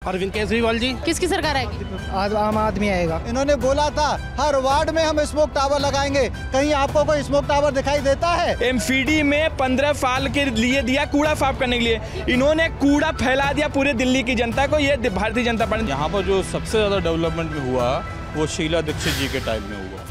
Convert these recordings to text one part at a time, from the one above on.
अरविंद केजरीवाल जी। किसकी सरकार आएगी? आम आदमी आएगा। इन्होंने बोला था हर वार्ड में हम स्मोक टावर लगाएंगे, कहीं आपको कोई स्मोक टावर दिखाई देता है? एमसीडी में 15 साल के लिए दिया कूड़ा साफ करने के लिए, इन्होंने कूड़ा फैला दिया पूरे दिल्ली की जनता को। ये भारतीय जनता पार्टी। यहाँ पर जो सबसे ज्यादा डेवलपमेंट हुआ वो शीला दीक्षित जी के टाइम में हुआ।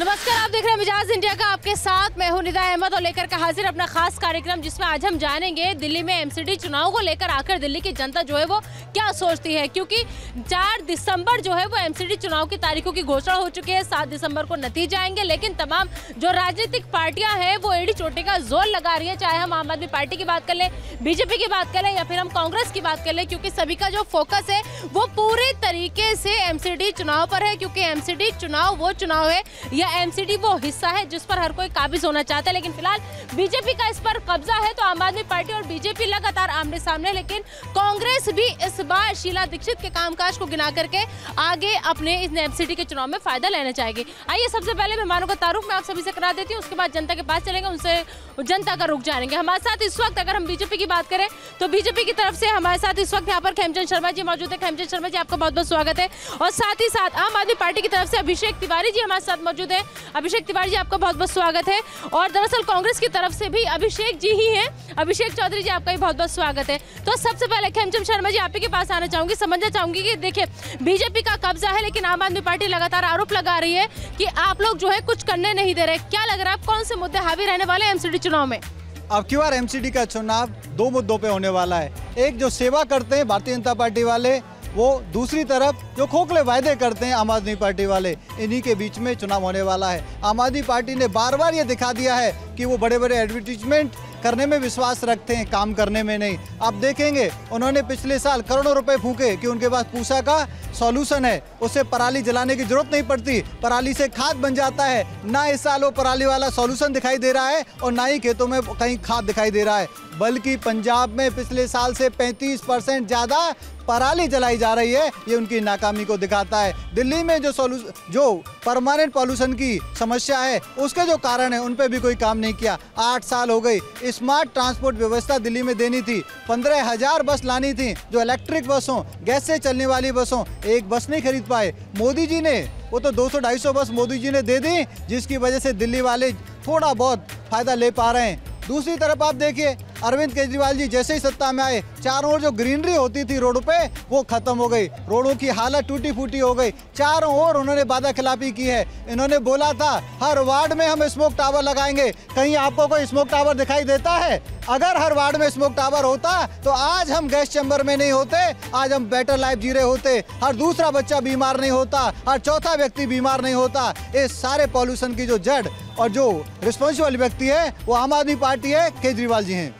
नमस्कार, आप देख रहे हैं मिजाज इंडिया का, आपके साथ मैं हूं निदा अहमद और लेकर के हाजिर अपना खास कार्यक्रम, जिसमें आज हम जानेंगे दिल्ली में एमसीडी चुनाव को लेकर आकर दिल्ली की जनता जो है वो क्या सोचती है। क्योंकि 4 दिसंबर जो है वो एमसीडी चुनाव की तारीखों की घोषणा हो चुकी है। 7 दिसंबर को नतीजे आएंगे, लेकिन तमाम जो राजनीतिक पार्टियां हैं वो एड़ी चोटी का जोर लगा रही है। चाहे हम आम आदमी पार्टी की बात कर लें, बीजेपी की बात कर लें या फिर हम कांग्रेस की बात कर लें, क्योंकि सभी का जो फोकस है वो पूरे तरीके से एमसीडी चुनाव पर है। क्योंकि एमसीडी चुनाव वो चुनाव है या एमसीडी वो हिस्सा है जिस पर हर कोई काबिज होना चाहता है। लेकिन फिलहाल बीजेपी का इस पर कब्जा है, तो आम आदमी पार्टी और बीजेपी लगातार आमने सामने। लेकिन कांग्रेस भी इस बार शीला दीक्षित के कामकाज को गिना करके आगे अपने इस एमसीडी के चुनाव में फायदा लेना चाहेगी। आइए सबसे पहले मेहमानों का तारुफ मैं आप सभी से करा देती हूँ, उसके बाद जनता के पास चलेंगे, उनसे जनता का रुख जानेंगे। हमारे साथ इस वक्त अगर हम बीजेपी की बात करें तो बीजेपी की तरफ से हमारे साथ इस वक्त यहाँ पर खेमचंद शर्मा जी मौजूद है। खेमचंद शर्मा जी, आपका बहुत बहुत स्वागत है। और साथ ही साथ आम आदमी पार्टी की तरफ से अभिषेक तिवारी जी हमारे साथ मौजूद है। अभिषेक तिवारी जी, आपका बहुत बहुत स्वागत है। और दरअसल कांग्रेस की तरफ से भी अभिषेक जी ही हैं, अभिषेक चौधरी जी, आपका भी बहुत बहुत स्वागत है। तो सबसे पहले खेमचंद शर्मा जी, आप ही के पास आना चाहूंगी, समझना चाहूंगी कि देखिए बीजेपी का कब्जा है, लेकिन आम आदमी पार्टी लगातार आरोप लगा रही है कि आप लोग जो है कुछ करने नहीं दे रहे। क्या लग रहा है, कौन से मुद्दे हावी रहने वाले हैं एमसीडी चुनाव में? अब की बार एमसीडी का चुनाव 2 मुद्दों पे होने वाला है। एक जो सेवा करते हैं भारतीय जनता पार्टी वाले, वो दूसरी तरफ जो खोखले वायदे करते हैं आम आदमी पार्टी वाले, इन्हीं के बीच में चुनाव होने वाला है। आम आदमी पार्टी ने बार बार ये दिखा दिया है कि वो बड़े बड़े एडवर्टीजमेंट करने में विश्वास रखते हैं, काम करने में नहीं। आप देखेंगे उन्होंने पिछले साल करोड़ों रुपए फूके कि उनके पास पूसा का सॉल्यूशन है, उससे पराली जलाने की जरूरत नहीं पड़ती, पराली से खाद बन जाता है। ना इस साल वो पराली वाला सॉल्यूशन दिखाई दे रहा है और ना ही खेतों में कहीं खाद दिखाई दे रहा है, बल्कि पंजाब में पिछले साल से 35% ज़्यादा पराली जलाई जा रही है। ये उनकी नाकामी को दिखाता है। दिल्ली में जो परमानेंट पॉल्यूशन की समस्या है, उसके जो कारण है उन पे भी कोई काम नहीं किया। 8 साल हो गई। स्मार्ट ट्रांसपोर्ट व्यवस्था दिल्ली में देनी थी, 15,000 बस लानी थी जो इलेक्ट्रिक बस हों, गैस से चलने वाली बस हों, एक बस नहीं खरीद पाए। मोदी जी ने वो तो 200-250 बस मोदी जी ने दे दी, जिसकी वजह से दिल्ली वाले थोड़ा बहुत फायदा ले पा रहे हैं। दूसरी तरफ आप देखिए अरविंद केजरीवाल जी जैसे ही सत्ता में आए, चारों ओर जो ग्रीनरी होती थी रोडों पे वो खत्म हो गई, रोडों की हालत टूटी फूटी हो गई। चारों ओर उन्होंने वादा खिलाफी की है। इन्होंने बोला था हर वार्ड में हम स्मोक टावर लगाएंगे, कहीं आपको कोई स्मोक टावर दिखाई देता है? अगर हर वार्ड में स्मोक टावर होता तो आज हम गैस चैम्बर में नहीं होते, आज हम बेटर लाइफ जी रहे होते, हर दूसरा बच्चा बीमार नहीं होता, हर चौथा व्यक्ति बीमार नहीं होता। इस सारे पॉल्यूशन की जो जड़ और जो रिस्पॉन्सिबल व्यक्ति है वो आम आदमी पार्टी है, केजरीवाल जी हैं।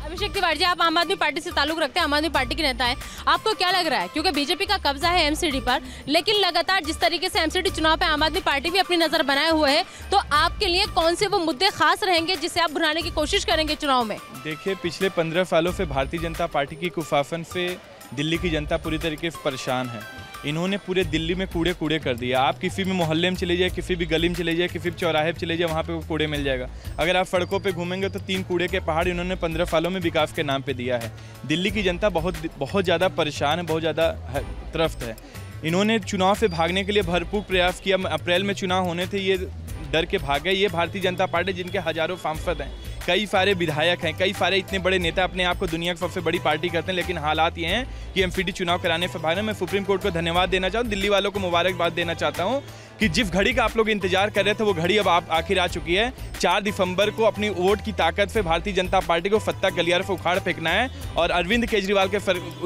अभिषेक तिवारी जी, आप आम आदमी पार्टी से ताल्लुक रखते हैं, आम आदमी पार्टी के नेता हैं, आपको क्या लग रहा है, क्योंकि बीजेपी का कब्जा है एमसीडी पर, लेकिन लगातार जिस तरीके से एमसीडी चुनाव पे आम आदमी पार्टी भी अपनी नजर बनाए हुए है, तो आपके लिए कौन से वो मुद्दे खास रहेंगे जिससे आप भुनाने की कोशिश करेंगे चुनाव में? देखिए, पिछले 15 सालों से भारतीय जनता पार्टी की कुफाफन से दिल्ली की जनता पूरी तरीके से परेशान है। इन्होंने पूरे दिल्ली में कूड़े कर दिया। आप किसी भी मोहल्ले में चले जाए, किसी भी गली में चले जाए, किसी भी चौराहे पे चले जाए, वहाँ पे वो कूड़े मिल जाएगा। अगर आप सड़कों पे घूमेंगे तो 3 कूड़े के पहाड़ इन्होंने 15 सालों में विकास के नाम पे दिया है। दिल्ली की जनता बहुत ज़्यादा परेशान है, बहुत ज़्यादा त्रस्त है। इन्होंने चुनाव से भागने के लिए भरपूर प्रयास किया। अप्रैल में चुनाव होने थे, ये डर के भाग गए। ये भारतीय जनता पार्टी जिनके हज़ारों सांसद हैं, कई सारे विधायक हैं, कई सारे इतने बड़े नेता अपने आप को दुनिया की सबसे बड़ी पार्टी करते हैं, लेकिन हालात ये हैं कि एमसीडी चुनाव कराने से भागना। मैं सुप्रीम कोर्ट को धन्यवाद देना चाहूँ, दिल्ली वालों को मुबारकबाद देना चाहता हूँ कि जिस घड़ी का आप लोग इंतजार कर रहे थे वो घड़ी अब आखिर आ चुकी है। 4 दिसंबर को अपनी वोट की ताकत से भारतीय जनता पार्टी को सत्ता गलियारे से उखाड़ फेंकना है और अरविंद केजरीवाल के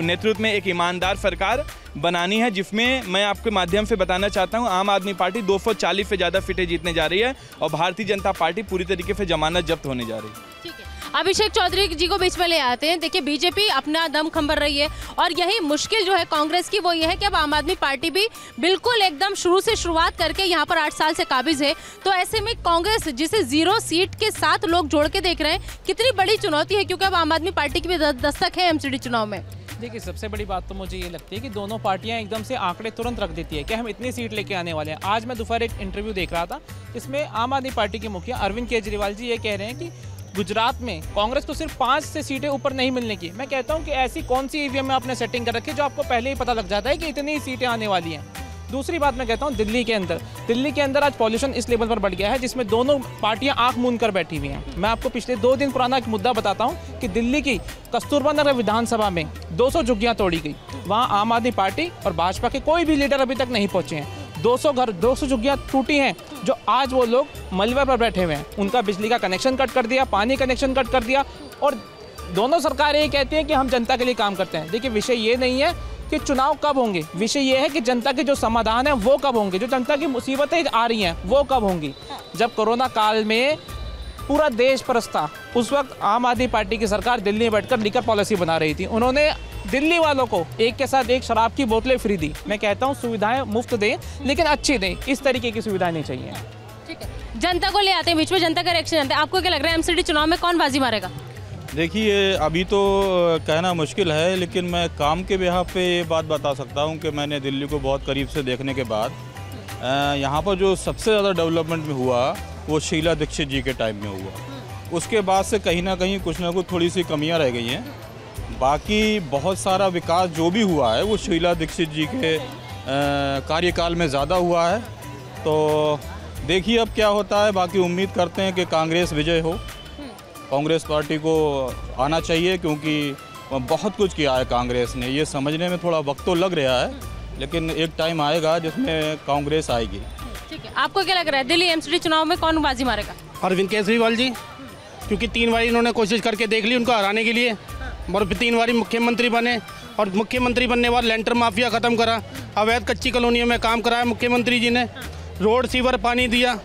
नेतृत्व में एक ईमानदार सरकार बनानी है, जिसमें मैं आपके माध्यम से बताना चाहता हूं आम आदमी पार्टी 240 से ज़्यादा सीटें जीतने जा रही है और भारतीय जनता पार्टी पूरी तरीके से जमानत जब्त होने जा रही है। ठीक है, अभिषेक चौधरी जी को बीच में ले आते हैं। देखिए, बीजेपी अपना दम खंभर रही है और यही मुश्किल जो है कांग्रेस की वो ये है कि अब आम आदमी पार्टी भी बिल्कुल एकदम शुरू से शुरुआत करके यहाँ पर 8 साल से काबिज है। तो ऐसे में कांग्रेस जिसे 0 सीट के साथ लोग जोड़ के देख रहे हैं, कितनी बड़ी चुनौती है, क्योंकि अब आम आदमी पार्टी की भी दस्तक है एमसीडी चुनाव में। देखिए, सबसे बड़ी बात तो मुझे ये लगती है कि दोनों पार्टियां एकदम से आंकड़े तुरंत रख देती है कि हम इतनी सीट लेके आने वाले हैं। आज मैं दोपहर एक इंटरव्यू देख रहा था, इसमें आम आदमी पार्टी के मुखिया अरविंद केजरीवाल जी ये कह रहे हैं कि गुजरात में कांग्रेस को सिर्फ 5 से सीटें ऊपर नहीं मिलने की। मैं कहता हूं कि ऐसी कौन सी ईवीएम में आपने सेटिंग कर रखी है जो आपको पहले ही पता लग जाता है कि इतनी सीटें आने वाली हैं। दूसरी बात मैं कहता हूं दिल्ली के अंदर आज पॉल्यूशन इस लेवल पर बढ़ गया है जिसमें दोनों पार्टियां आंख मूंद कर बैठी हुई हैं। मैं आपको पिछले 2 दिन पुराना एक मुद्दा बताता हूं कि दिल्ली की कस्तूरबा नगर विधानसभा में 200 झुग्गियां तोड़ी गई। वहां आम आदमी पार्टी और भाजपा के कोई भी लीडर अभी तक नहीं पहुंचे हैं। 200 झुग्गियां टूटी हैं जो आज वो लोग मलबे पर बैठे हुए हैं। उनका बिजली का कनेक्शन कट कर दिया, पानी कनेक्शन कट कर दिया और दोनों सरकारें ये कहती हैं कि हम जनता के लिए काम करते हैं। देखिए विषय ये नहीं है कि चुनाव कब होंगे, विषय ये है कि जनता के जो समाधान है वो कब होंगे, जो जनता की मुसीबतें आ रही हैं वो कब होंगी। जब कोरोना काल में पूरा देश परस्त था उस वक्त आम आदमी पार्टी की सरकार दिल्ली में बैठकर लीकर पॉलिसी बना रही थी। उन्होंने दिल्ली वालों को एक के साथ एक शराब की बोतलें फ्री दी। मैं कहता हूँ सुविधाएं मुफ्त दें लेकिन अच्छी दें, इस तरीके की सुविधाएं नहीं चाहिए। ठीक है, जनता को ले आते हैं बीच में, जनता का रिएक्शन जानते हैं। आपको क्या लग रहा है एमसीडी चुनाव में कौन बाजी मारेगा? देखिए अभी तो कहना मुश्किल है, लेकिन मैं काम के बिहाफ पे ये बात बता सकता हूँ कि मैंने दिल्ली को बहुत करीब से देखने के बाद यहाँ पर जो सबसे ज़्यादा डेवलपमेंट में हुआ वो शीला दीक्षित जी के टाइम में हुआ। उसके बाद से कहीं ना कहीं कुछ ना कुछ थोड़ी सी कमियाँ रह गई हैं। बाकी बहुत सारा विकास जो भी हुआ है वो शीला दीक्षित जी के कार्यकाल में ज़्यादा हुआ है। तो देखिए अब क्या होता है। बाकी उम्मीद करते हैं कि कांग्रेस विजय हो। कांग्रेस पार्टी को आना चाहिए क्योंकि बहुत कुछ किया है कांग्रेस ने। ये समझने में थोड़ा वक्त तो लग रहा है लेकिन एक टाइम आएगा जिसमें कांग्रेस आएगी। ठीक है, आपको क्या लग रहा है दिल्ली एमसीडी चुनाव में कौन बाजी मारेगा? अरविंद केजरीवाल जी, क्योंकि 3 बार इन्होंने कोशिश करके देख ली उनको हराने के लिए और 3 बार मुख्यमंत्री बने और मुख्यमंत्री बनने के बाद लेंटर माफिया ख़त्म करा, अवैध कच्ची कॉलोनियों में काम कराया मुख्यमंत्री जी ने, रोड सीवर पानी दिया,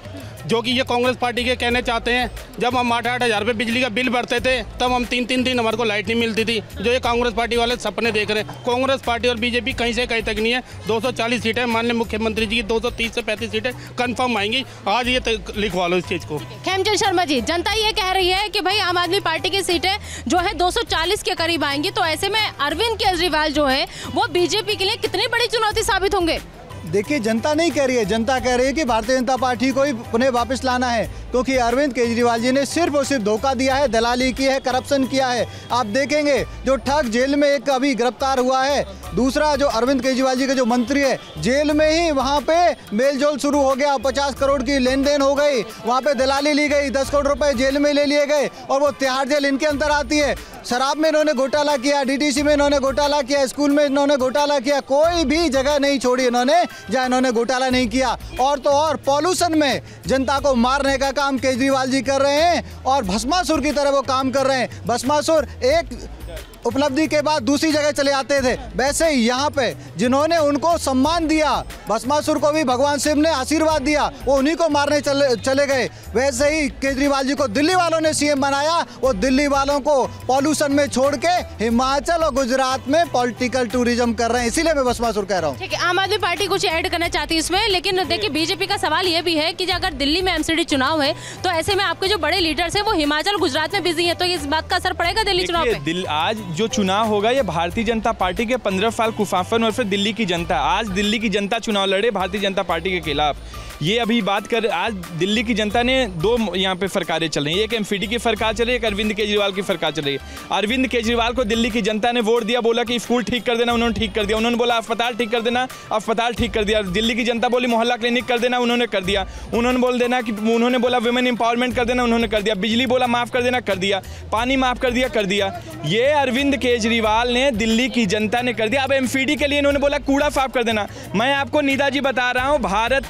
जो कि ये कांग्रेस पार्टी के कहने चाहते हैं। जब हम 8-8 हज़ार रुपये बिजली का बिल भरते थे तब हम 3-3 दिन हमारे को लाइट नहीं मिलती थी, जो ये कांग्रेस पार्टी वाले सपने देख रहे हैं। कांग्रेस पार्टी और बीजेपी कहीं से कहीं तक नहीं है। 240 सीटें माननीय मुख्यमंत्री जी की 230 से 35 सीटें कंफर्म आएंगी। आज ये लिखवा लो इस चीज़ को। खेमचंद शर्मा जी, जनता ये कह रही है कि भाई आम आदमी पार्टी की सीटें जो है 240 के करीब आएंगी, तो ऐसे में अरविंद केजरीवाल जो है वो बीजेपी के लिए कितनी बड़ी चुनौती साबित होंगे? देखिए जनता नहीं कह रही है, जनता कह रही है कि भारतीय जनता पार्टी को ही उन्हें वापस लाना है क्योंकि अरविंद केजरीवाल जी ने सिर्फ और सिर्फ धोखा दिया है, दलाली की है, करप्शन किया है। आप देखेंगे जो ठग जेल में एक अभी गिरफ्तार हुआ है, दूसरा जो अरविंद केजरीवाल जी के जो मंत्री है जेल में ही वहाँ पे मेलजोल शुरू हो गया, 50 करोड़ की लेन देन हो गई, वहाँ पे दलाली ली गई, 10 करोड़ रुपए जेल में ले लिए गए और वो तिहाड़ जेल इनके अंदर आती है। शराब में इन्होंने घोटाला किया, डीटीसी में इन्होंने घोटाला किया, स्कूल में इन्होंने घोटाला किया, कोई भी जगह नहीं छोड़ी इन्होंने जहाँ इन्होंने घोटाला नहीं किया। और तो और पॉल्यूशन में जनता को मारने का काम केजरीवाल जी कर रहे हैं और भस्मासुर की तरह वो काम कर रहे हैं। भस्मासुर एक उपलब्धि के बाद दूसरी जगह चले आते थे, वैसे ही यहाँ पे जिन्होंने उनको सम्मान दिया, भस्मासुर को भी भगवान शिव ने आशीर्वाद दिया, वो उन्हीं को मारने चले गए। वैसे ही केजरीवाल जी को दिल्ली वालों ने सीएम बनाया, वो दिल्ली वालों को पॉल्यूशन में छोड़ के हिमाचल और गुजरात में पॉलिटिकल टूरिज्म कर रहे हैं, इसीलिए मैं भस्मासुर कह रहा हूँ। ठीक है, आम आदमी पार्टी कुछ ऐड करना चाहती है इसमें, लेकिन देखिए बीजेपी का सवाल ये भी है कि अगर दिल्ली में एमसीडी चुनाव है तो ऐसे में आपके जो बड़े लीडर्स हैं वो हिमाचल गुजरात में बिजी है, तो इस बात का असर पड़ेगा दिल्ली चुनाव पे? आज जो चुनाव होगा ये भारतीय जनता पार्टी के 15 साल कुफाफन और फिर दिल्ली की जनता, आज दिल्ली की जनता चुनाव लड़े भारतीय जनता पार्टी के खिलाफ। ये अभी बात कर, आज दिल्ली की जनता ने 2 यहाँ पे सरकारें चल रही हैं, एक एमसीडी की सरकार चल रही है, एक अरविंद केजरीवाल की सरकार चल रही है। अरविंद केजरीवाल को दिल्ली की जनता ने वोट दिया, बोला कि स्कूल ठीक कर देना, उन्होंने ठीक कर दिया। उन्होंने बोला अस्पताल ठीक कर देना, अस्पताल ठीक कर दिया। दिल्ली की जनता बोली मोहल्ला क्लिनिक कर देना, उन्होंने कर दिया। उन्होंने बोला वुमेन एम्पावरमेंट कर देना, उन्होंने कर दिया। बिजली बोला माफ़ कर देना, कर दिया। पानी माफ़ कर दिया, कर दिया। ये अरविंद केजरीवाल ने दिल्ली की जनता ने कर दिया। अब एमसीडी के लिए इन्होंने बोला कूड़ा साफ कर देना। मैं आपको नीता जी बता रहा हूँ, भारत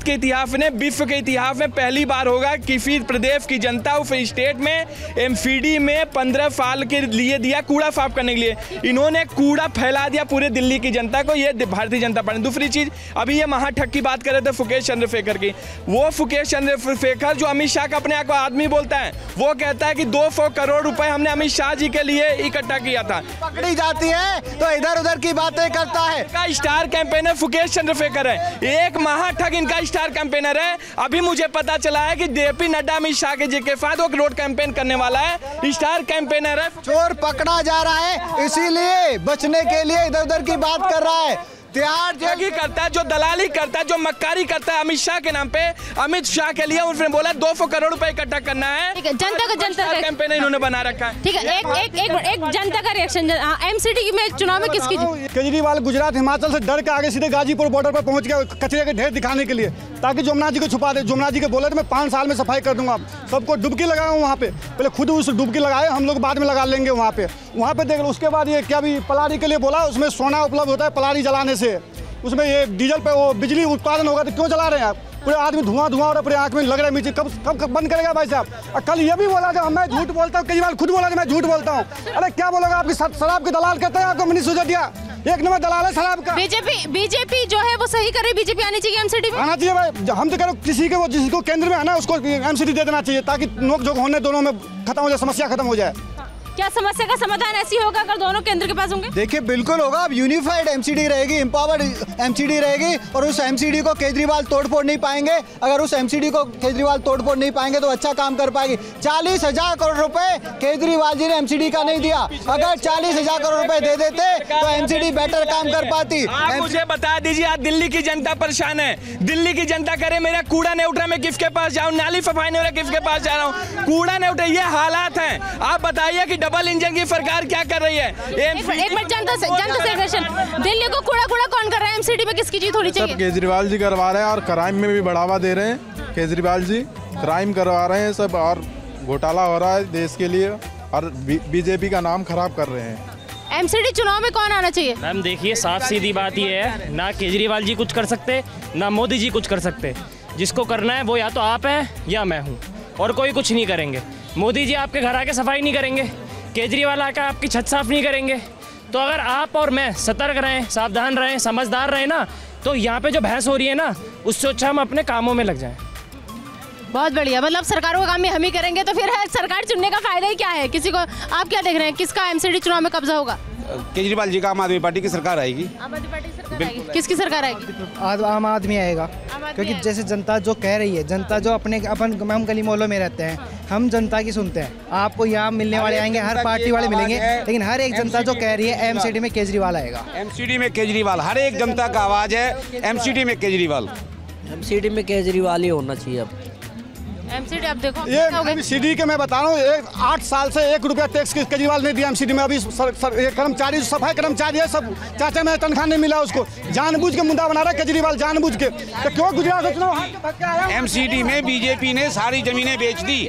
के इतिहास में, विश्व के इतिहास में पहली बार होगा किसी प्रदेश की जनता उस स्टेट में एमसीडी में 15 साल के लिए दिया कूड़ा साफ करने के लिए। इन्होंने कूड़ा फैला दिया पूरे दिल्ली की जनता को, ये भारतीय जनता पार्टी। दूसरी चीज, अभी ये महाठग की बात कर रहे थे फुकेश चंद्रशेखर की, वो फुकेश चंद्रशेखर जो अमित शाह का अपने आप को आदमी बोलता है, वो कहता है कि 200 करोड़ रुपए हमने अमित शाह जी के लिए इकट्ठा किया था। पकड़ी जाती है तो इधर उधर की बातें करता है। का स्टार कैंपेनर फुकेश चंद्रशेखर है, एक महाठग इनका स्टार कैंपेनर है। अभी मुझे पता चला है कि जेपी नड्डा अमित शाह के जी के साथ वो रोड कैंपेन करने वाला है, स्टार कैंपेनर है। चोर पकड़ा जा रहा है, इसीलिए बचने के लिए इधर उधर की बात कर रहा है। इख्तियार जो करता है, जो दलाली करता है, जो मक्कारी करता है अमित शाह के नाम पे, अमित शाह के लिए उसने बोला 200 करोड़ रुपए इकट्ठा करना है। ठीक है, जनता का कैंपेन इन्होंने बना रखा है। ठीक है, एक जनता का रिएक्शन। एमसीडी में चुनाव में किसकी? केजरीवाल गुजरात हिमाचल से डर के आगे सीधे गाजीपुर बॉर्डर पर पहुंच गया कचरे के ढेर दिखाने के लिए, ताकि जमुना जी को छुपा दे। जमुना जी के बोले तो मैं 5 साल में सफाई कर दूंगा। सबको डुबकी लगाया वहाँ पे, पहले खुद उस डुबकी लगाए, हम लोग बाद में लगा लेंगे वहाँ पे देख लो। उसके बाद ये क्या भी पलारी के लिए बोला, उसमें सोना उपलब्ध होता है पलारी जलाने से, उसमें ये डीजल पे वो बिजली उत्पादन होगा, तो क्यों जला रहे हैं आप? पूरे आदमी धुआं हो रहा है, पूरे आँख में लग रहा है मिर्ची। कब बंद करेगा भाई साहब? कल ये भी बोला जब मैं झूठ बोलता हूँ, केजरीवाल खुद बोला मैं झूठ बोलता हूँ। अरे क्या बोलेगा? आपकी शराब के दलाल कहते हैं आपको मनीष सिसोदिया, एक नंबर दलाल है शराब का। बीजेपी जो है वो सही कर रही, बीजेपी आनी चाहिए एमसीडी में, आना चाहिए भाई। हम तो कह रहे किसी के वो जिसको केंद्र में है ना उसको एमसीडी दे देना चाहिए, ताकि नोक-झोंक होने दोनों में खत्म हो जाए, समस्या खत्म हो जाए। क्या समस्या का समाधान ऐसी होगा अगर दोनों केंद्र के पास होंगे? देखिए बिल्कुल होगा। अब यूनिफाइड एमसीडी रहेगी, एम्पावर्ड एमसीडी रहेगी, और उस एमसीडी को केजरीवाल तोड़फोड़ नहीं पाएंगे। अगर उस एमसीडी को केजरीवाल तोड़फोड़ नहीं पाएंगे तो अच्छा काम कर पाएगी। 40,000 करोड़ रुपए केजरीवाल जी ने एमसीडी का नहीं दिया। अगर 40,000 करोड़ रुपए दे देते तो एमसीडी बेटर काम कर पाती। मुझे बता दीजिए, आज दिल्ली की जनता परेशान है। दिल्ली की जनता करे मेरा कूड़ा नहीं उठ रहा, मैं किसके पास जाऊँ? नाली सफाई नहीं हो रहा, किसके पास जा रहा हूँ? कूड़ा नहीं उठा, ये हालात हैं। आप बताइए कि डबल इंजन की सरकार क्या कर रही है? एक मिनट, जनता से क्वेश्चन, दिल्ली को कूड़ा कौन कर रहा है? एमसीडी में किसकी जीत होनी चाहिए? केजरीवाल जी करवा रहे हैं, और क्राइम में भी बढ़ावा दे रहे हैं। केजरीवाल जी क्राइम करवा रहे हैं सब, और घोटाला हो रहा है देश के लिए, और बीजेपी का नाम खराब कर रहे हैं। एमसीडी चुनाव में कौन आना चाहिए? मैम देखिए, साफ सीधी बात ये है, ना केजरीवाल जी कुछ कर सकते, ना मोदी जी कुछ कर सकते। जिसको करना है वो या तो आप हैं या मैं हूँ, और कोई कुछ नहीं करेंगे। मोदी जी आपके घर आके सफाई नहीं करेंगे, केजरीवाल आकर आपकी छत साफ नहीं करेंगे। तो अगर आप और मैं सतर्क रहें, सावधान रहें, समझदार रहें ना, तो यहाँ पे जो बहस हो रही है ना, उससे अच्छा हम अपने कामों में लग जाएं। बहुत बढ़िया। मतलब सरकारों का काम हम ही करेंगे, तो फिर सरकार चुनने का फायदा ही क्या है? किसी को आप क्या देख रहे हैं, किसका एमसीडी चुनाव में कब्जा होगा? केजरीवाल जी का आम आदमी पार्टी की सरकार आएगी। आम आदमी पार्टी की सरकार आएगी। किसकी सरकार आएगी? आम आदमी आएगा, क्योंकि जैसे जनता जो कह रही है, जनता जो हम गली मोहल्लों में रहते हैं, हम जनता की सुनते हैं। आपको यहाँ मिलने वाले आएंगे, हर पार्टी वाले मिलेंगे, लेकिन हर एक जनता जो कह रही है एमसीडी में केजरीवाल आएगा। एमसीडी में केजरीवाल, हर एक जनता का आवाज है एमसीडी में केजरीवाल। एमसीडी में केजरीवाल ही होना चाहिए। अब एमसीडी आप देखो, ये एमसीडी के मैं बता रहा हूँ, 8 साल से 1 रुपया टैक्स केजरीवाल ने दिया एमसीडी में। अभी कर्मचारी, सफाई कर्मचारी है सब, चाचा में तनख्वाह नहीं मिला उसको। जानबूझ के मुद्दा बना रहा है केजरीवाल, जानबूझ के। तो क्यों गुजरात से चुनाव? एमसीडी में बीजेपी ने सारी जमीनें बेच दी।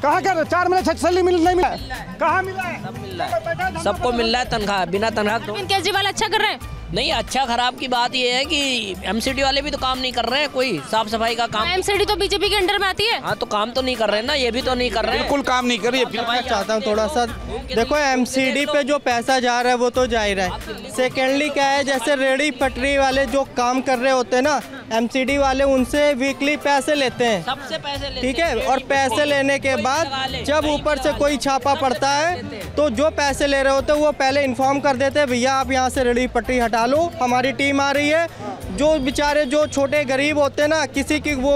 कहाँ कर 4 महीने सैलरी नहीं मिला, कहाँ मिला है? सब मिल रहा है, सबको मिल रहा है तनख्वाह, बिना तनख्वाह। केजरीवाल अच्छा कर रहे हैं? नहीं, अच्छा खराब की बात ये है कि एमसीडी वाले भी तो काम नहीं कर रहे हैं, कोई साफ सफाई का काम। एमसीडी तो बीजेपी के अंडर में आती है। हाँ, तो काम तो नहीं कर रहे हैं ना, ये भी तो नहीं कर रहे हैं, बिल्कुल काम नहीं कर रही है। मैं चाहता हूँ थोड़ा सा देखो, एमसीडी पे जो पैसा जा रहा है वो तो जा ही रहा है। सेकेंडली क्या है, जैसे रेहड़ी पटरी वाले जो काम कर रहे होते हैं ना, एमसीडी वाले उनसे वीकली पैसे लेते हैं, सबसे पैसे लेते हैं। ठीक है, और पैसे लेने के बाद जब ऊपर से कोई छापा पड़ता है तो जो पैसे ले रहे होते हैं वो पहले इन्फॉर्म कर देते हैं, भैया आप यहाँ से रेहड़ी पटरी हटा लो, हमारी टीम आ रही है। जो बेचारे जो छोटे गरीब होते हैं ना, किसी की वो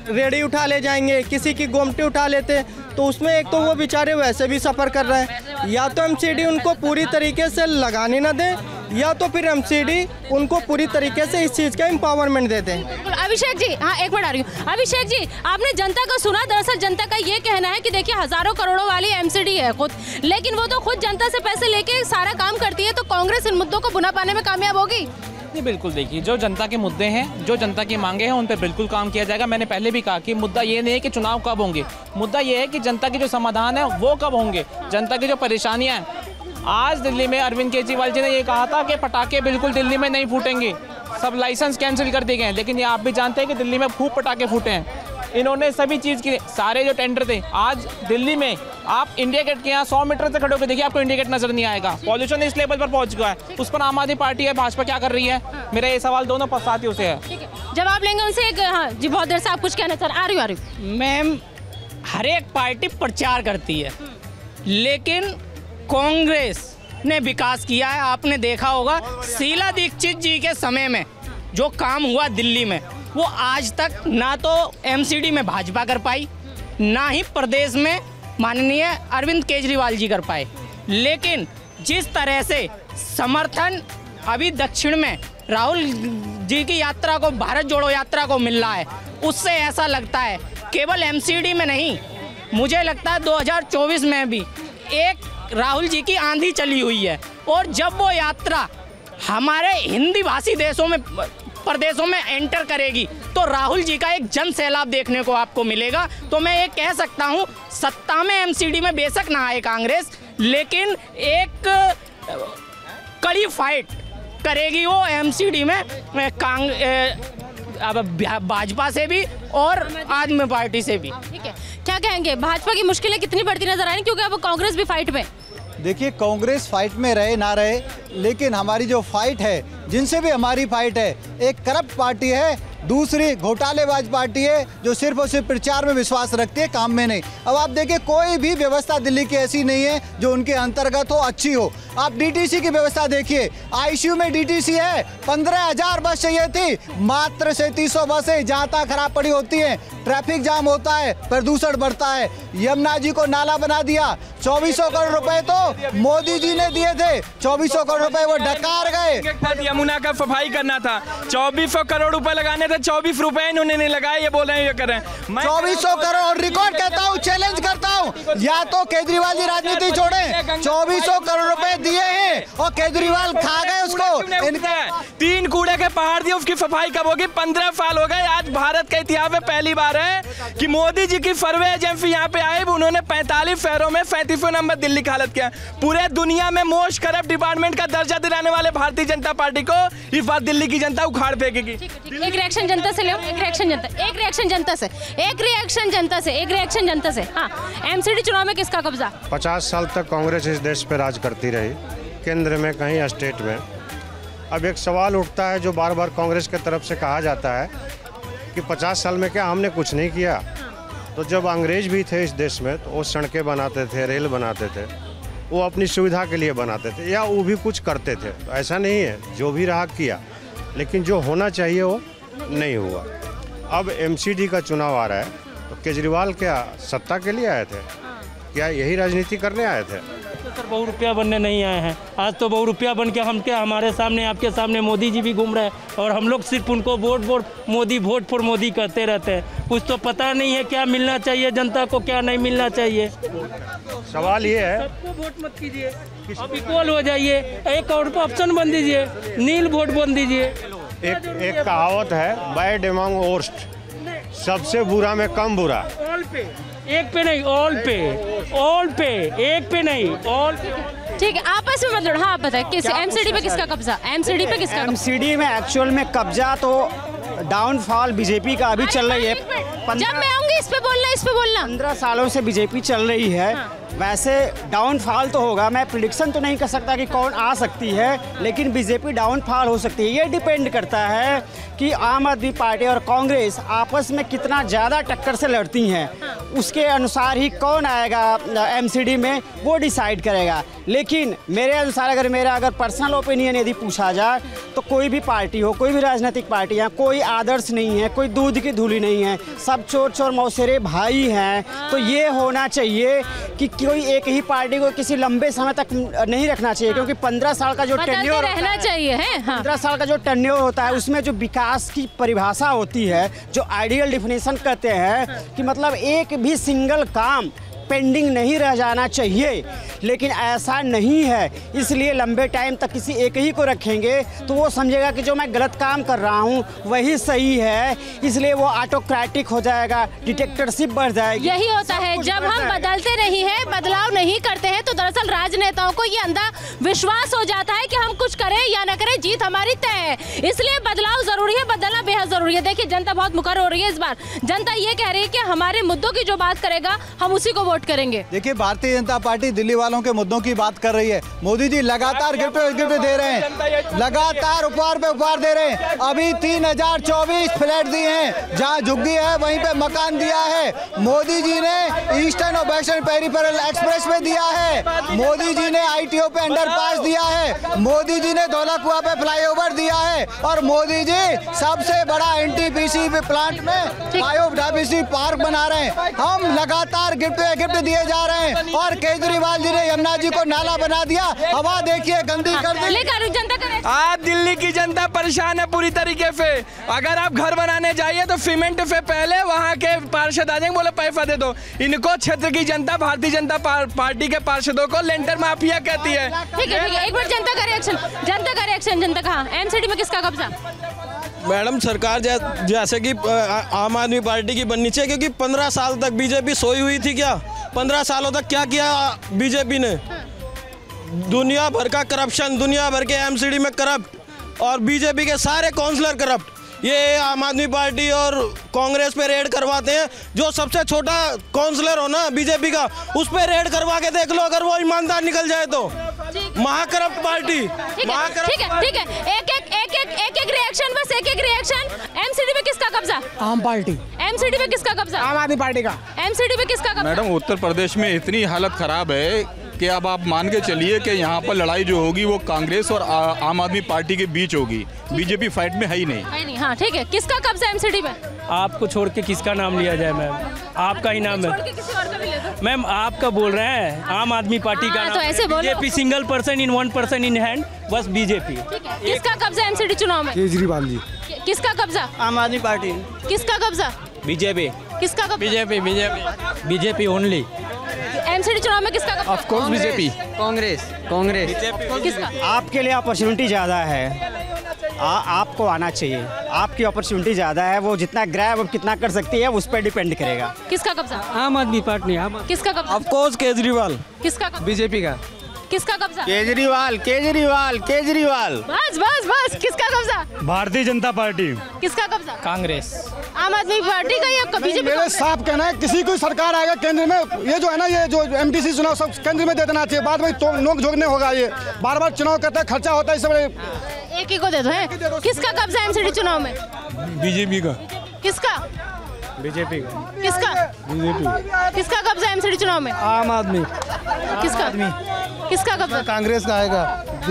रेहड़ी उठा ले जाएंगे, किसी की गोमटी उठा लेते हैं, तो उसमें एक तो वो बेचारे वैसे भी सफ़र कर रहे हैं। या तो एमसीडी उनको पूरी तरीके से लगाने ना दें, या तो फिर एमसीडी उनको पूरी तरीके से इस चीज़ का एम्पावरमेंट देते हैं। अभिषेक जी, हाँ एक मिनट आ रही हूँ। अभिषेक जी, आपने जनता को सुना? दरअसल जनता का ये कहना है कि देखिए हजारों करोड़ों वाली एमसीडी है खुद, लेकिन वो तो खुद जनता से पैसे लेके सारा काम करती है, तो कांग्रेस इन मुद्दों को बुना पाने में कामयाब होगी? नहीं, बिल्कुल। देखिए, जो जनता के मुद्दे हैं, जो जनता की मांगे हैं, उन पर बिल्कुल काम किया जाएगा। मैंने पहले भी कहा कि मुद्दा ये नहीं है कि चुनाव कब होंगे, मुद्दा ये है कि जनता के जो समाधान है वो कब होंगे, जनता की जो परेशानियाँ हैं। आज दिल्ली में अरविंद केजरीवाल जी ने ये कहा था कि पटाखे बिल्कुल दिल्ली में नहीं फूटेंगे, सब लाइसेंस कैंसिल कर दिए गए हैं, लेकिन ये आप भी जानते हैं कि दिल्ली में खूब पटाखे फूटे हैं। इन्होंने सभी चीज़ की, सारे जो टेंडर थे, आज दिल्ली में आप इंडिया गेट के यहाँ 100 मीटर से खड़े होकर देखिए, आपको इंडिया गेट नजर नहीं आएगा। पॉल्यूशन इस लेवल पर पहुंच गया है, उस पर आम आदमी पार्टी है, भाजपा क्या कर रही है? मेरा ये सवाल दोनों साथियों से है। जवाब लेंगे उनसे। हाँ जी, बहुत देर से आप कुछ कहना चाह रहे? आ रही हूँ। मैम, हर एक पार्टी प्रचार करती है, लेकिन कांग्रेस ने विकास किया है। आपने देखा होगा शीला दीक्षित जी के समय में जो काम हुआ दिल्ली में, वो आज तक ना तो एमसीडी में भाजपा कर पाई, ना ही प्रदेश में माननीय अरविंद केजरीवाल जी कर पाए। लेकिन जिस तरह से समर्थन अभी दक्षिण में राहुल जी की यात्रा को, भारत जोड़ो यात्रा को मिल रहा है, उससे ऐसा लगता है केवल एमसीडी में नहीं, मुझे लगता है 2024 में भी एक राहुल जी की आंधी चली हुई है। और जब वो यात्रा हमारे हिंदी भाषी देशों में, प्रदेशों में एंटर करेगी तो राहुल जी का एक जन सैलाब देखने को आपको मिलेगा। तो मैं ये कह सकता हूँ, सत्ता में एमसीडी में बेशक ना आए कांग्रेस, लेकिन एक कड़ी फाइट करेगी वो एमसीडी में भाजपा से भी और आदमी पार्टी से भी। ठीक है, क्या कहेंगे, भाजपा की मुश्किलें कितनी बढ़ती नजर आ रही, क्योंकि अब कांग्रेस भी फाइट में? देखिए, कांग्रेस फाइट में रहे ना रहे, लेकिन हमारी जो फाइट है, जिनसे भी हमारी फाइट है, एक करप्ट पार्टी है, दूसरी घोटालेबाज पार्टी है जो सिर्फ और सिर्फ प्रचार में विश्वास रखती है, काम में नहीं। अब आप देखिए, कोई भी व्यवस्था दिल्ली की ऐसी नहीं है जो उनके अंतर्गत हो, अच्छी हो। आप डीटीसी की व्यवस्था देखिए, आईसीयू में डीटीसी है, 15,000 बस चाहिए थी, मात्र 3700 बसें जहाँ तक खराब पड़ी होती हैं, ट्रैफिक जाम होता है, प्रदूषण बढ़ता है। यमुना जी को नाला बना दिया, 2400 करोड़ रुपए तो मोदी जी ने दिए थे, 2400 करोड़ रुपए वो डकार गए। यमुना का सफाई करना था, 2400 करोड़ रुपए लगाने थे, 24 रुपए इन्होंने नहीं लगाए, ये बोल रहे हैं ये कर रहे हैं। 2400 करोड़ रिकॉर्ड कहता हूँ, चैलेंज करता हूँ, या तो केजरीवाल जी राजनीति छोड़े, 2400 करोड़ रुपए दिए हैं और केजरीवाल खा गए उसको। 3 कूड़े के पहाड़ दिए, उसकी सफाई कब होगी? 15 साल हो गए। आज भारत के इतिहास में पहली बार है कि मोदी जी की सर्वे एजेंसी यहाँ पे आई, उन्होंने 45 शहरों में 37वां नंबर दिल्ली का हालत किया। पूरे दुनिया में मोस्ट करप्ट डिपार्टमेंट का दर्जा दिलाने वाले भारतीय जनता पार्टी को इस बार दिल्ली की जनता उखाड़ फेंकेगी। एक रिएक्शन जनता से ले, एक रिएक्शन जनता से। हाँ, एमसीडी चुनाव में किसका कब्जा? 50 साल तक कांग्रेस इस देश पे राज करती रही, केंद्र में कहीं स्टेट में। अब एक सवाल उठता है जो बार बार कांग्रेस की तरफ से कहा जाता है कि 50 साल में क्या हमने कुछ नहीं किया? तो जब अंग्रेज भी थे इस देश में तो वो सड़कें बनाते थे, रेल बनाते थे, वो अपनी सुविधा के लिए बनाते थे, या वो भी कुछ करते थे। तो ऐसा नहीं है, जो भी रहा किया, लेकिन जो होना चाहिए वो नहीं हुआ। अब एमसीडी का चुनाव आ रहा है, तो केजरीवाल क्या सत्ता के लिए आए थे? क्या यही राजनीति करने आए थे? तो सर बहुरुपया बनने नहीं आए हैं। आज तो बहुरुपया बन के हमारे सामने, आपके सामने मोदी जी भी घूम रहे हैं और हम लोग सिर्फ उनको वोट वोट फॉर मोदी करते रहते हैं। कुछ तो पता नहीं है क्या मिलना चाहिए जनता को, क्या नहीं मिलना चाहिए। सवाल ये है, सबको वोट मत कीजिए, आप इक्वल हो जाइए, एक और ऑप्शन बन दीजिए, नील वोट बन दीजिए। एक कहावत है, बैड एमंग वर्स्ट, सबसे बुरा में कम बुरा। ऑल पे, एक पे नहीं, ऑल पे, एक पे नहीं, ऑल पे। ठीक है, आपस में मत लड़ो। हाँ, आप बताएं, किस एमसीडी पे किसका कब्जा? एमसीडी पे किसका? एमसीडी में एक्चुअल में कब्जा तो डाउनफॉल बीजेपी का अभी चल रही है। जब मैं आऊंगी इस पे बोलना। 15 सालों से बीजेपी चल रही है। वैसे डाउनफॉल तो होगा, मैं प्रिडिक्शन तो नहीं कर सकता कि कौन आ सकती है, लेकिन बीजेपी डाउनफॉल हो सकती है। ये डिपेंड करता है कि आम आदमी पार्टी और कांग्रेस आपस में कितना ज़्यादा टक्कर से लड़ती हैं, उसके अनुसार ही कौन आएगा एमसीडी में, वो डिसाइड करेगा। लेकिन मेरे अनुसार अगर पर्सनल ओपिनियन यदि पूछा जाए तो कोई भी पार्टी हो, कोई भी राजनीतिक पार्टी है, कोई आदर्श नहीं है, कोई दूध की धूली नहीं है, सब चोर मौसेरे भाई हैं। तो ये होना चाहिए कि कोई एक ही पार्टी को किसी लंबे समय तक नहीं रखना चाहिए, क्योंकि 15 साल का जो टेन्योर रहना चाहिए है। 15 साल का जो टेन्योर होता है, उसमें जो विकास की परिभाषा होती है, जो आइडियल डिफिनेशन कहते हैं कि मतलब एक भी सिंगल काम पेंडिंग नहीं रह जाना चाहिए, लेकिन ऐसा नहीं है। इसलिए लंबे टाइम तक किसी एक ही को रखेंगे तो वो समझेगा कि जो मैं गलत काम कर रहा हूँ वही सही है, इसलिए वो ऑटोक्रेटिक हो जाएगा, डिटेक्टरशिप बढ़ जाएगी। यही होता है, जब हम बदलते नहीं हैं, बदलाव नहीं करते हैं, तो दरअसल राजनेताओं को ये अंधा विश्वास हो जाता है कि हम कुछ करें या न करें, जीत हमारी तय है। इसलिए बदलाव जरूरी है, बदलना बेहद जरूरी है। देखिए, जनता बहुत मुखर हो रही है इस बार। जनता ये कह रही है कि हमारे मुद्दों की जो बात करेगा हम उसी को वोट करेंगे। देखिए, भारतीय जनता पार्टी दिल्ली वालों के मुद्दों की बात कर रही है। मोदी जी लगातार गिफ्ट दे रहे हैं, लगातार उपहार पे उपहार दे रहे हैं। अभी 3024 फ्लैट दिए हैं, जहाँ झुग्गी है वहीं पे मकान दिया है। मोदी जी ने ईस्टर्न और वेस्टर्न पेरिफेरल एक्सप्रेस पे दिया है, मोदी जी ने ITO पे अंडरपास दिया है, मोदी जी ने धौला कुआं पे फ्लाईओवर दिया है और मोदी जी सबसे बड़ा एनटीपीसी प्लांट में बायोडायवर्सिटी पार्क बना रहे हैं। हम लगातार गिफ्ट पे गिफ्ट दिए जा रहे हैं और केजरीवाल जी ने यमुना जी को नाला बना दिया। हवा देखिए गंदी कर दी। आज दिल्ली की जनता परेशान है पूरी तरीके से। अगर आप घर बनाने जाइए तो सीमेंट से पहले वहाँ के पार्षद आ जाएंगे, बोले पैसा दे दो। इनको क्षेत्र की जनता भारतीय जनता पार्टी के पार्षदों को लेंटर माफिया कहती है। ठीक है, एक बार जनता का रिएक्शन, जनता कहाँ? एमसीडी में किसका कब्जा? मैडम सरकार जैसे कि आम आदमी पार्टी की बननी चाहिए, क्योंकि 15 साल तक बीजेपी सोई हुई थी। क्या 15 सालों तक क्या किया बीजेपी ने? दुनिया भर का करप्शन, दुनिया भर के एमसीडी में करप्ट और बीजेपी के सारे काउंसलर करप्ट। ये आम आदमी पार्टी और कांग्रेस पे रेड करवाते हैं। जो सबसे छोटा काउंसलर हो ना बीजेपी का, उस पे रेड करवा के देख लो, अगर वो ईमानदार निकल जाए तो। महाकरप्ट पार्टी। ठीक है, एक रिएक्शन, बस एक रिएक्शन। एमसीडी में किसका कब्जा? आम पार्टी। एमसीडी में किसका कब्जा? आम आदमी पार्टी का। एमसीडी में किसका कब्जा? मैडम उत्तर प्रदेश में इतनी हालत खराब है कि अब आप मान के चलिए कि यहाँ पर लड़ाई जो होगी वो कांग्रेस और आम आदमी पार्टी के बीच होगी। बीजेपी फाइट में है ही नहीं। हाँ ठीक है, किसका कब्जा एमसीडी में? आपको छोड़ के किसका नाम लिया जाए मैम? आपका ही नाम है मैम। आपका बोल रहे हैं आम आदमी पार्टी का नाम। तो ऐसे बोलो। BJP single person in one person in hand, बस बीजेपी। किसका कब्जा एमसीडी चुनाव में? केजरीवाल जी। किसका कब्जा? आम आदमी पार्टी। किसका कब्जा? बीजेपी। किसका कब्जा? BJP only. एमसीडी चुनाव में किसका कब्जा? Of course BJP. कांग्रेस। किसका? आपके लिए अपॉर्चुनिटी ज़्यादा है, आपको आना चाहिए। आपकी अपॉर्चुनिटी ज़्यादा है, वो जितना ग्रैब कितना कर सकती है उस पर डिपेंड करेगा। किसका कब्जा? आम आदमी पार्टी। किसका कब्जा? Of course Kejriwal. किसका कब्जा? बीजेपी का। किसका कब्जा? केजरीवाल। बस किसका कब्जा? भारतीय जनता पार्टी। किसका कब्जा? कांग्रेस। आम आदमी पार्टी का या बीजेपी? मेरे साफ कहना है, किसी कोई सरकार आएगा केंद्र में, ये जो है ना, ये जो एमटीसी चुनाव सब केंद्र में दे देना चाहिए। बाद में तो नोक झोंक नहीं होगा। ये बार बार चुनाव करता है, खर्चा होता है, सब एक ही को दे दो। है किसका कब्जा एमसीडी चुनाव में? बीजेपी का। किसका? बीजेपी का। किसका? बीजेपी। किसका कब्जा एमसीडी चुनाव में? आम आदमी। किसका? किसका कब्जा? कांग्रेस का आएगा।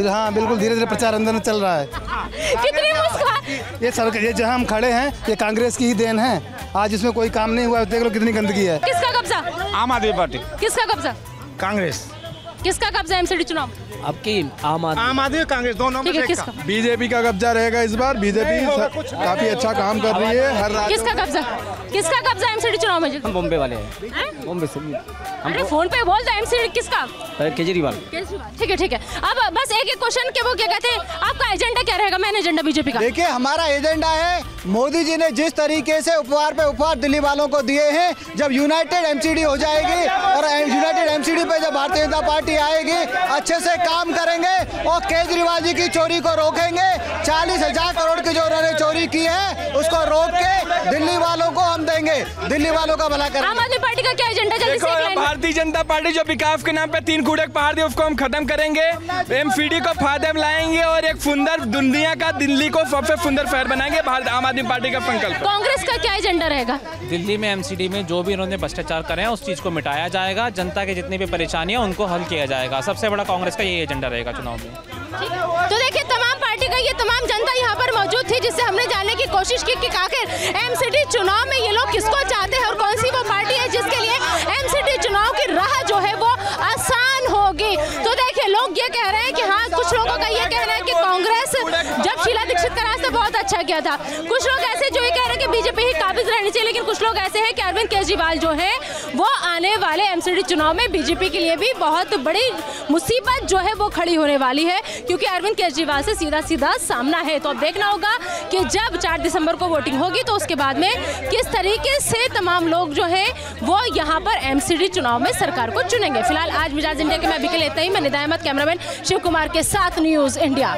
हाँ बिल्कुल, धीरे धीरे प्रचार अंदर चल रहा है। कितनी मुस्कुराहट। ये सरकार, ये जहाँ हम खड़े हैं, ये कांग्रेस की ही देन है। आज इसमें कोई काम नहीं हुआ, देख लो कितनी गंदगी है। किसका कब्जा? आम आदमी पार्टी। किसका कब्जा? कांग्रेस। किसका कब्जा एमसीडी चुनाव? आपकी आम आदमी कांग्रेस दोनों में। किसका? बीजेपी का कब्जा रहेगा इस बार। बीजेपी काफी अच्छा काम कर रही है हर राज्य। किसका कब्जा? किसका कब्जा एमसीडी चुनाव में? हम बॉम्बे वाले हैं। बॉम्बे से। अरे फोन पे बोल दो एमसीडी किसका? केजरीवाल। ठीक है। अब बस एक क्वेश्चन के वो क्या कहते हैं, आपका एजेंडा क्या रहेगा? मेन एजेंडा बीजेपी का। देखिए, हमारा एजेंडा है, मोदी जी ने जिस तरीके से उपहार पे उपहार दिल्ली वालों को दिए हैं, जब यूनाइटेड एमसीडी हो जाएगी और यूनाइटेड एमसीडी पे जब भारतीय जनता पार्टी आएगी, अच्छे से काम करेंगे और केजरीवाल जी की चोरी को रोकेंगे। 40,000 करोड़ की जो उन्होंने चोरी की है उसको रोक के दिल्ली वालों को हम देंगे, दिल्ली वालों का भला करेंगे। आम आदमी पार्टी का क्या एजेंडा? भारतीय जनता पार्टी जो विकास के नाम पे 3 कूड़े पहाड़ दिए उसको हम खत्म करेंगे। एमसीडी को फायदे में लाएंगे और एक सुंदर दुनिया का दिल्ली को सबसे सुंदर शहर बनाएंगे। भारत आम आदमी पार्टी का संकल्प। कांग्रेस का क्या एजेंडा रहेगा? दिल्ली में एमसीडी में जो भी इन्होंने भ्रष्टाचार करे हैं उस चीज को मिटाया जाएगा। जनता के जितनी भी परेशानियां उनको हल किया जाएगा। सबसे बड़ा कांग्रेस का यही एजेंडा रहेगा चुनाव में। तो देखिए, तमाम पार्टी का ये तमाम जनता यहाँ पर मौजूद थी, जिससे हमने जानने की कोशिश की कि आखिर एमसीडी चुनाव में ये लोग किसको चाहते हैं और कौन सी वो पार्टी है जिसके लिए एमसीडी चुनाव की राह जो है वो आसान होगी। तो देखिए, लोग ये कह रहे हैं कि हाँ, कुछ लोगों का ये कहना है कि कांग्रेस जब शीला दीक्षित का रास्ता बहुत अच्छा किया था। कुछ लोग ऐसे जो ये कह रहे हैं कि बीजेपी ही काबिज रहनी चाहिए, लेकिन कुछ लोग ऐसे हैं कि अरविंद केजरीवाल जो है वो आने वाले एमसीडी चुनाव में बीजेपी के लिए भी बहुत बड़ी मुसीबत जो है वो खड़ी होने वाली है, क्योंकि अरविंद केजरीवाल से सीधा सामना है। तो अब देखना होगा कि जब 4 दिसंबर को वोटिंग होगी तो उसके बाद में किस तरीके से तमाम लोग जो है वो यहाँ पर एमसीडी चुनाव में सरकार को चुनेंगे। फिलहाल आज मिजाज इंडिया के मैं अभी के लिए इतना ही। मैं निदा अहमद, कैमरामैन शिव कुमार के साथ, न्यूज़ इंडिया।